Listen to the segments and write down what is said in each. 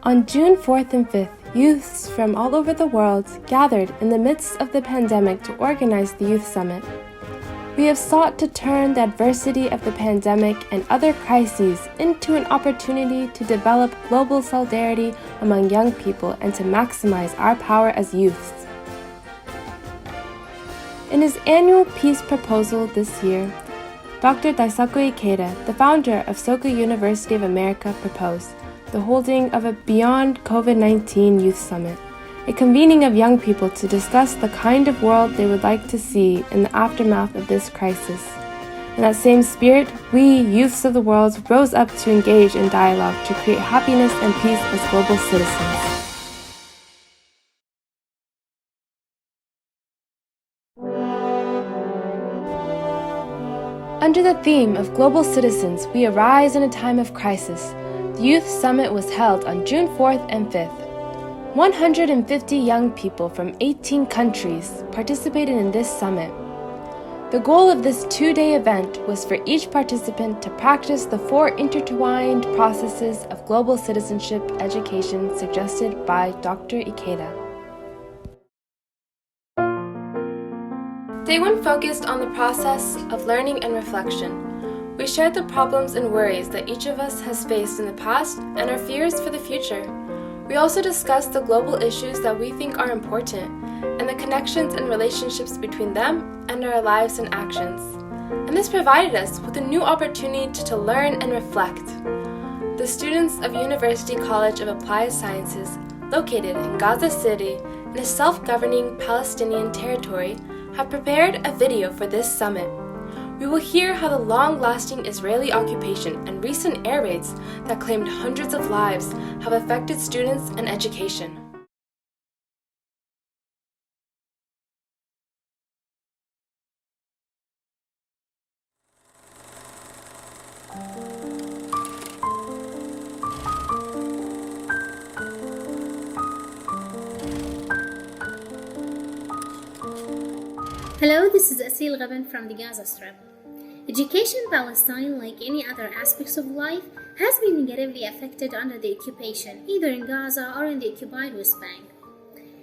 On June 4th and 5th, youths from all over the world gathered in the midst of the pandemic to organize the Youth Summit. We have sought to turn the adversity of the pandemic and other crises into an opportunity to develop global solidarity among young people and to maximize our power as youths. In his annual peace proposal this year, Dr. Daisaku Ikeda, the founder of Soka University of America, proposed the holding of a Beyond COVID-19 Youth Summit, a convening of young people to discuss the kind of world they would like to see in the aftermath of this crisis. In that same spirit, we, youths of the world, rose up to engage in dialogue to create happiness and peace as global citizens. Under the theme of Global Citizens, we arise in a time of crisis. The Youth Summit was held on June 4th and 5th. 150 young people from 18 countries participated in this summit. The goal of this two-day event was for each participant to practice the 4 intertwined processes of global citizenship education suggested by Dr. Ikeda. Day 1 focused on the process of learning and reflection. We shared the problems and worries that each of us has faced in the past and our fears for the future. We also discussed the global issues that we think are important and the connections and relationships between them and our lives and actions. And this provided us with a new opportunity to learn and reflect. The students of University College of Applied Sciences, located in Gaza City in a self-governing Palestinian territory, have prepared a video for this summit. We will hear how the long-lasting Israeli occupation and recent air raids that claimed hundreds of lives have affected students and education. Hello, this is Asil Gaban from the Gaza Strip. Education in Palestine, like any other aspects of life, has been negatively affected under the occupation, either in Gaza or in the occupied West Bank.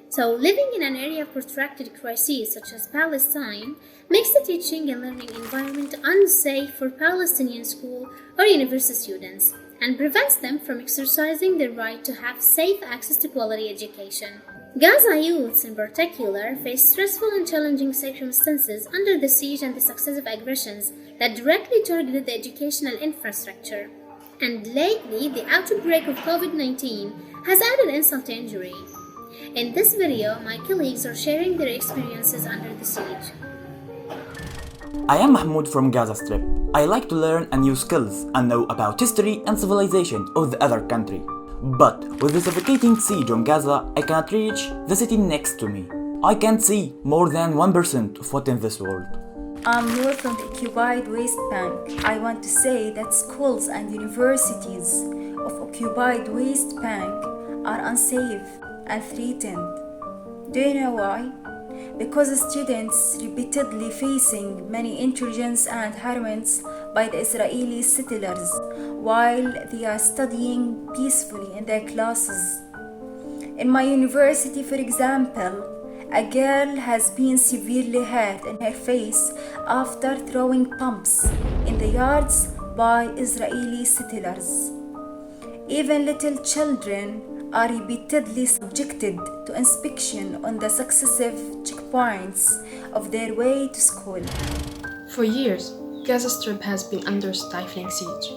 So, living in an area of protracted crises such as Palestine makes the teaching and learning environment unsafe for Palestinian school or university students and prevents them from exercising their right to have safe access to quality education. Gaza youths in particular face stressful and challenging circumstances under the siege and the successive aggressions that directly targeted the educational infrastructure. And lately, the outbreak of COVID-19 has added insult to injury. In this video, my colleagues are sharing their experiences under the siege. I am Mahmoud from Gaza Strip. I like to learn new skills and know about history and civilization of the other country. But with the suffocating siege on Gaza, I cannot reach the city next to me. I can't see more than 1% of what in this world. I'm Noor from the occupied West Bank. I want to say that schools and universities of occupied West Bank are unsafe and threatened. Do you know why? Because students repeatedly facing many intrusions and harassments by the Israeli settlers while they are studying peacefully in their classes. In my university, for example, a girl has been severely hurt in her face after throwing bombs in the yards by Israeli settlers. Even little children are repeatedly subjected to inspection on the successive checkpoints of their way to school. For years, Gaza Strip has been under stifling siege.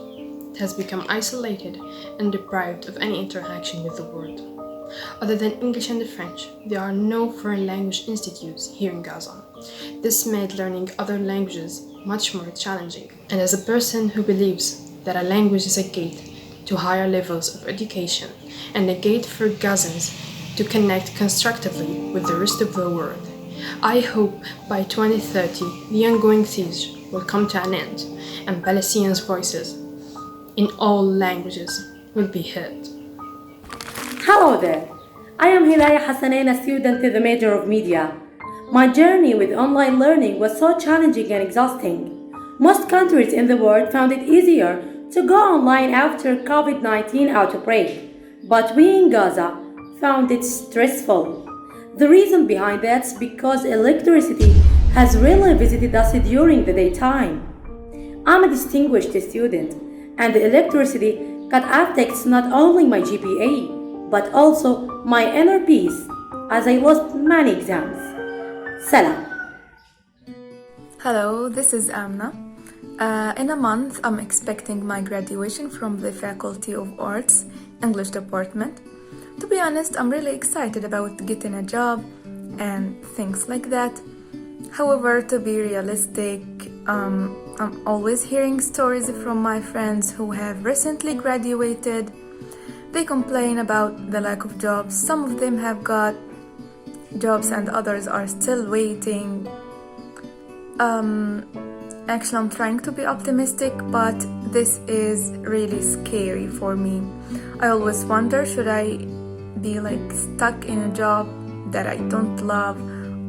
It has become isolated and deprived of any interaction with the world. Other than English and French, there are no foreign language institutes here in Gaza. This made learning other languages much more challenging. And as a person who believes that a language is a gate to higher levels of education and a gate for Gazans to connect constructively with the rest of the world, I hope by 2030 the ongoing siege will come to an end and Palestinians' voices in all languages will be heard. Hello there, I am Hilaya Hassanein, a student in the major of media. My journey with online learning was so challenging and exhausting. Most countries in the world found it easier to go online after COVID-19 outbreak, but we in Gaza found it stressful. The reason behind that is because electricity has really visited us during the daytime. I'm a distinguished student, and the electricity cut affects not only my GPA, but also my inner peace, as I lost many exams. Salam. Hello, this is Amna. In a month, I'm expecting my graduation from the Faculty of Arts, English department. To be honest, I'm really excited about getting a job and things like that. However, to be realistic, I'm always hearing stories from my friends who have recently graduated. They complain about the lack of jobs. Some of them have got jobs and others are still waiting. Actually, I'm trying to be optimistic, but this is really scary for me. I always wonder, should I be stuck in a job that I don't love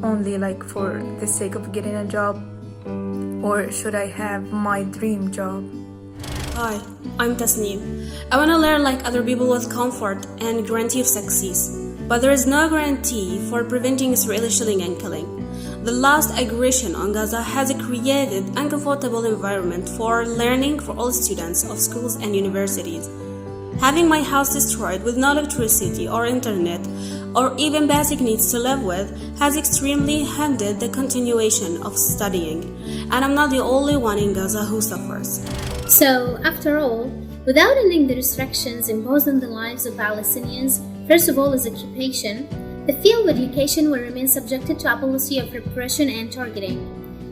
only for the sake of getting a job, or should I have my dream job? Hi, I'm Tasneem. I want to learn like other people with comfort and guarantee of success, but there is no guarantee for preventing Israeli shilling and killing. The last aggression on Gaza has created an uncomfortable environment for learning for all students of schools and universities. Having my house destroyed with no electricity or internet or even basic needs to live with has extremely hindered the continuation of studying, and I'm not the only one in Gaza who suffers. So, after all, without ending the restrictions imposed on the lives of Palestinians, first of all is occupation, the field of education will remain subjected to a policy of repression and targeting.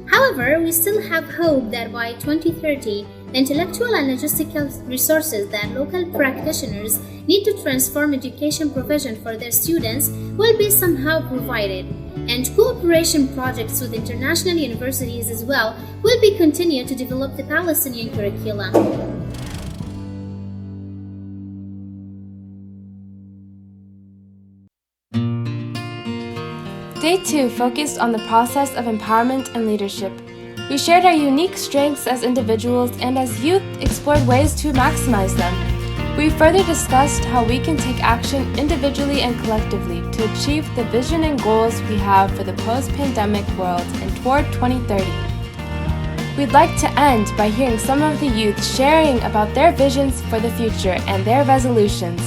However, we still have hope that by 2030, the intellectual and logistical resources that local practitioners need to transform education provision for their students will be somehow provided, and cooperation projects with international universities as well will be continued to develop the Palestinian curriculum. Day 2 focused on the process of empowerment and leadership. We shared our unique strengths as individuals and as youth explored ways to maximize them. We further discussed how we can take action individually and collectively to achieve the vision and goals we have for the post-pandemic world and toward 2030. We'd like to end by hearing some of the youth sharing about their visions for the future and their resolutions.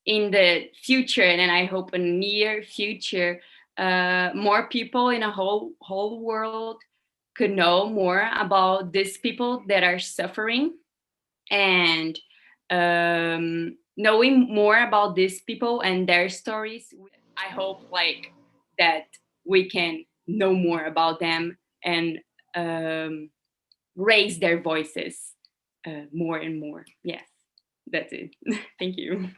In the future, and I hope a near future, more people in a whole world could know more about these people that are suffering, and knowing more about these people and their stories. I hope that we can know more about them and raise their voices more and more. Yes, that's it. Thank you.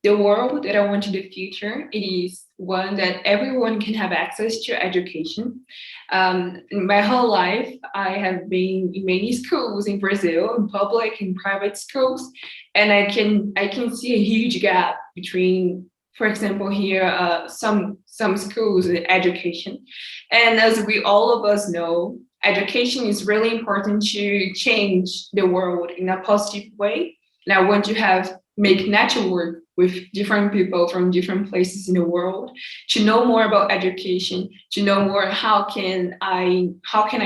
The world that I want in the future, it is one that everyone can have access to education. In my whole life, I have been in many schools in Brazil, in public and private schools, and I can see a huge gap between, for example, here some schools education, and as we all of us know, education is really important to change the world in a positive way. And I want to make network with different people from different places in the world, to know more about education, to know more how can I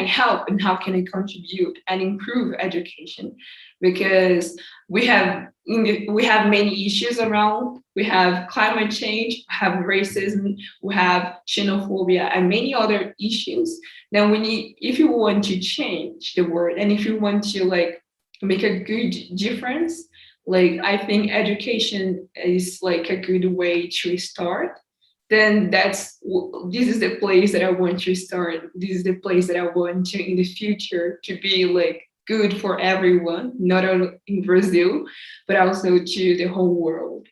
help and how can I contribute and improve education, because we have many issues around. We have climate change, we have racism, we have xenophobia, and many other issues. Then if you want to change the world and if you want to make a good difference, I think education is a good way to start. Then this is the place that I want to start. This is the place that I want to in the future to be good for everyone, not only in Brazil, but also to the whole world.